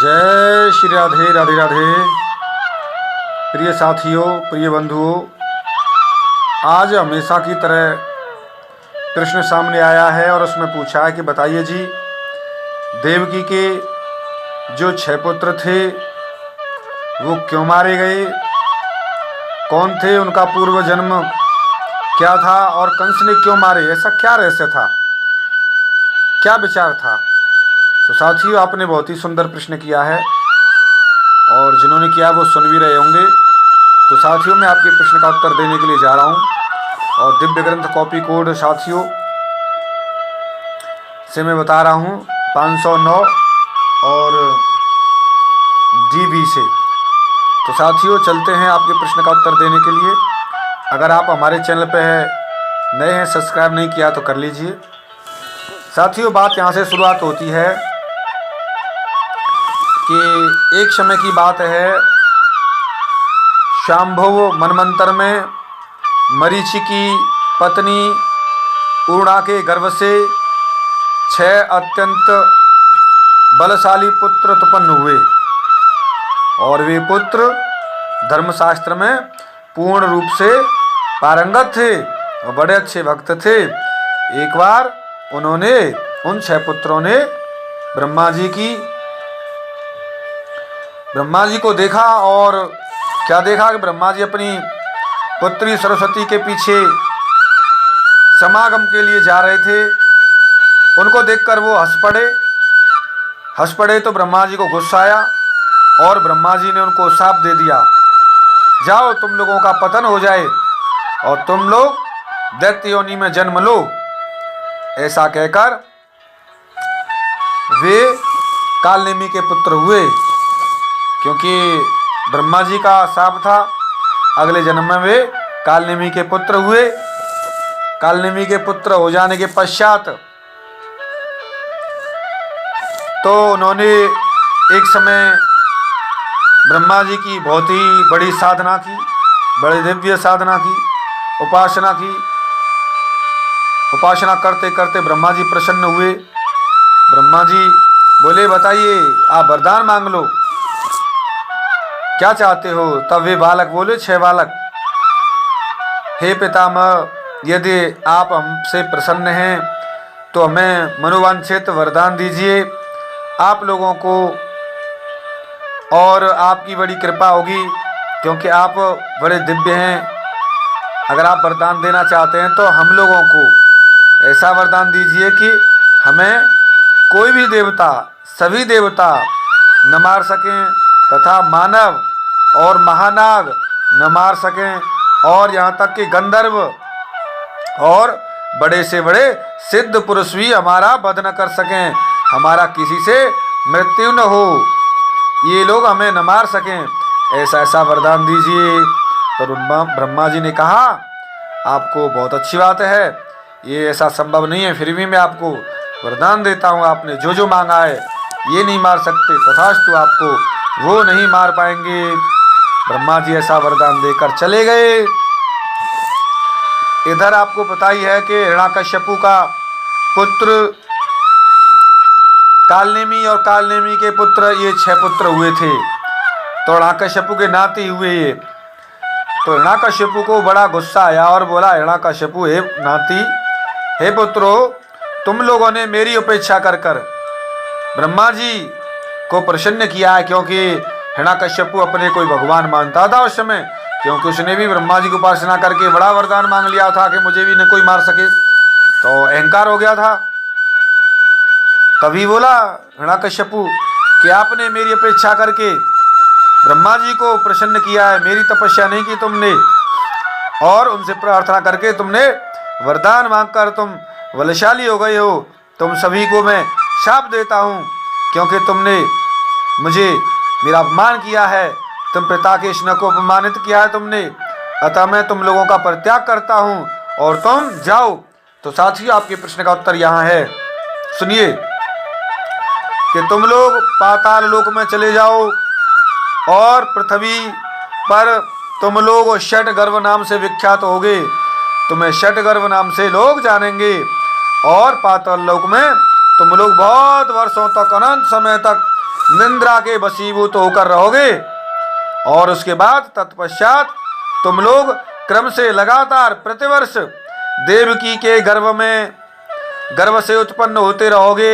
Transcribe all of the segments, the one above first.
जय श्री राधे राधे राधे। प्रिय साथियों, प्रिय बंधुओं, आज हमेशा की तरह कृष्ण सामने आया है और उसमें पूछा है कि बताइए जी, देवकी के जो 6 पुत्र थे वो क्यों मारे गए, कौन थे, उनका पूर्व जन्म क्या था और कंस ने क्यों मारे, ऐसा क्या रहस्य था, क्या विचार था। तो साथियों, आपने बहुत ही सुंदर प्रश्न किया है और जिन्होंने किया वो सुन भी रहे होंगे। तो साथियों, मैं आपके प्रश्न का उत्तर देने के लिए जा रहा हूं और दिव्य ग्रंथ कॉपी कोड साथियों से मैं बता रहा हूं 509 और DB से। तो साथियों, चलते हैं आपके प्रश्न का उत्तर देने के लिए। अगर आप हमारे चैनल पे नए हैं, सब्सक्राइब नहीं किया तो कर लीजिए। साथियों, बात यहाँ से शुरुआत होती है कि एक समय की बात है, शांभव मनमंत्र में मरीचि की पत्नी पूर्णा के गर्भ से 6 अत्यंत बलशाली पुत्र उत्पन्न हुए और वे पुत्र धर्मशास्त्र में पूर्ण रूप से पारंगत थे और बड़े अच्छे भक्त थे। एक बार उन्होंने उन 6 पुत्रों ने ब्रह्मा जी को देखा और क्या देखा कि ब्रह्मा जी अपनी पुत्री सरस्वती के पीछे समागम के लिए जा रहे थे। उनको देखकर वो हंस पड़े तो ब्रह्मा जी को गुस्सा आया और ब्रह्मा जी ने उनको शाप दे दिया, जाओ तुम लोगों का पतन हो जाए और तुम लोग दैत्य योनि में जन्म लो। ऐसा कहकर वे कालनेमी के पुत्र हुए, क्योंकि ब्रह्मा जी का शाप था। अगले जन्म में वे कालनेमी के पुत्र हुए। कालनेमी के पुत्र हो जाने के पश्चात तो उन्होंने एक समय ब्रह्मा जी की बहुत ही बड़ी साधना की, बड़ी दिव्य साधना की, उपासना की। उपासना करते करते ब्रह्मा जी प्रसन्न हुए। ब्रह्मा जी बोले, बताइए, आप वरदान मांग लो, क्या चाहते हो। तब वे बालक बोले, 6 बालक, हे पितामह, यदि आप हमसे प्रसन्न हैं तो हमें मनोवांछित वरदान दीजिए। आप लोगों को और आपकी बड़ी कृपा होगी, क्योंकि आप बड़े दिव्य हैं। अगर आप वरदान देना चाहते हैं तो हम लोगों को ऐसा वरदान दीजिए कि हमें कोई भी देवता, सभी देवता न मार सकें तथा मानव और महानाग न मार सकें और यहाँ तक कि गंधर्व और बड़े से बड़े सिद्ध पुरुष भी हमारा वध न कर सकें, हमारा किसी से मृत्यु न हो, ये लोग हमें न मार सकें, ऐसा ऐसा वरदान दीजिए। तो ब्रह्मा जी ने कहा, आपको बहुत अच्छी बात है, ये ऐसा संभव नहीं है, फिर भी मैं आपको वरदान देता हूँ। आपने जो जो मांगा है ये नहीं मार सकते, तथास्तु आपको वो नहीं मार पाएंगे। ब्रह्मा जी ऐसा वरदान देकर चले गए। इधर आपको पता ही है कि हिरण्याकश्यपु का पुत्र कालनेमी और कालनेमी के पुत्र, ये 6 पुत्र हुए थे। तो हिरण्याकश्यपु के नाती हुए ये। तो हिरण्याकश्यपु को बड़ा गुस्सा आया और बोला, हिरण्याकश्यपु, हे नाती, हे पुत्रो, तुम लोगों ने मेरी उपेक्षा कर ब्रह्मा जी को प्रसन्न किया है, क्योंकि हिरण्याकश्यपु अपने कोई भगवान मानता था उस समय, क्योंकि उसने भी ब्रह्मा जी की उपासना करके बड़ा वरदान मांग लिया था कि मुझे भी न कोई मार सके, तो अहंकार हो गया था। तभी बोला हिरण्याकश्यपु कि आपने मेरी अपेक्षा करके ब्रह्मा जी को प्रसन्न किया है, मेरी तपस्या नहीं की तुमने, और उनसे प्रार्थना करके तुमने वरदान मांगकर तुम बलशाली हो गए हो। तुम सभी को मैं शाप देता हूँ, क्योंकि तुमने मुझे मेरा अपमान किया है, तुम पिता के स्नेह को अपमानित किया है तुमने, अतः मैं तुम लोगों का परित्याग करता हूँ और तुम जाओ। तो साथियों, आपके प्रश्न का उत्तर यहाँ है, सुनिए, कि तुम लोग पाताल लोक में चले जाओ और पृथ्वी पर तुम लोग षटगर्भ नाम से विख्यात होगे, तुम्हें षटगर्भ नाम से लोग जानेंगे और पाताल लोक में तुम लोग बहुत वर्षों तक, अनंत समय तक निंद्रा के वशीभूत होकर रहोगे और उसके बाद तत्पश्चात तुम लोग क्रम से लगातार प्रतिवर्ष देवकी के गर्भ से उत्पन्न होते रहोगे।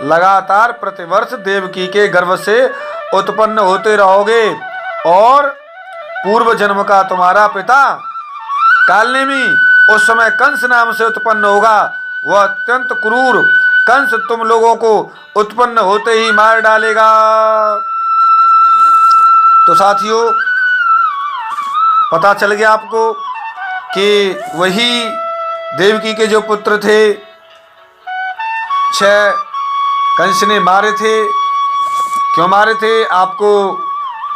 लगातार प्रतिवर्ष देवकी के गर्भ से उत्पन्न होते रहोगे और पूर्व जन्म का तुम्हारा पिता कालनेमी उस समय कंस नाम से उत्पन्न होगा। वह अत्यंत क्रूर कंस तुम लोगों को उत्पन्न होते ही मार डालेगा। तो साथियों, पता चल गया आपको कि वही देवकी के जो पुत्र थे 6 कंस ने मारे थे। क्यों मारे थे, आपको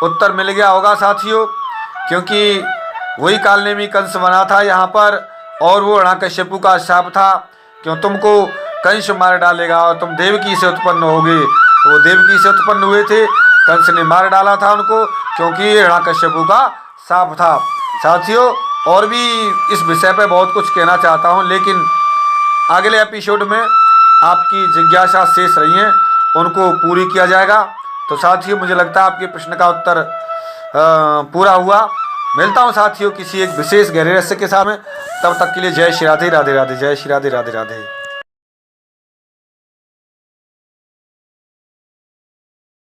उत्तर मिल गया होगा साथियों, क्योंकि वही कालनेमी कंस बना था यहाँ पर और वो हिरण्यकश्यपु का शाप था, क्यों तुमको कंस मार डालेगा और तुम देवकी से उत्पन्न होगे। तो वो देवकी से उत्पन्न हुए थे, कंस ने मार डाला था उनको, क्योंकि हिरण्यकश्यपु का शाप था। साथियों, और भी इस विषय पे बहुत कुछ कहना चाहता हूँ, लेकिन अगले एपिसोड में आपकी जिज्ञासा शेष रही हैं, उनको पूरी किया जाएगा। तो साथियों, मुझे लगता है आपके प्रश्न का उत्तर पूरा हुआ। मिलता हूँ साथियों किसी एक विशेष गहरे रहस्य के साथ में। तब तक के लिए जय श्री राधे राधे राधे, जय श्री राधे राधे राधे।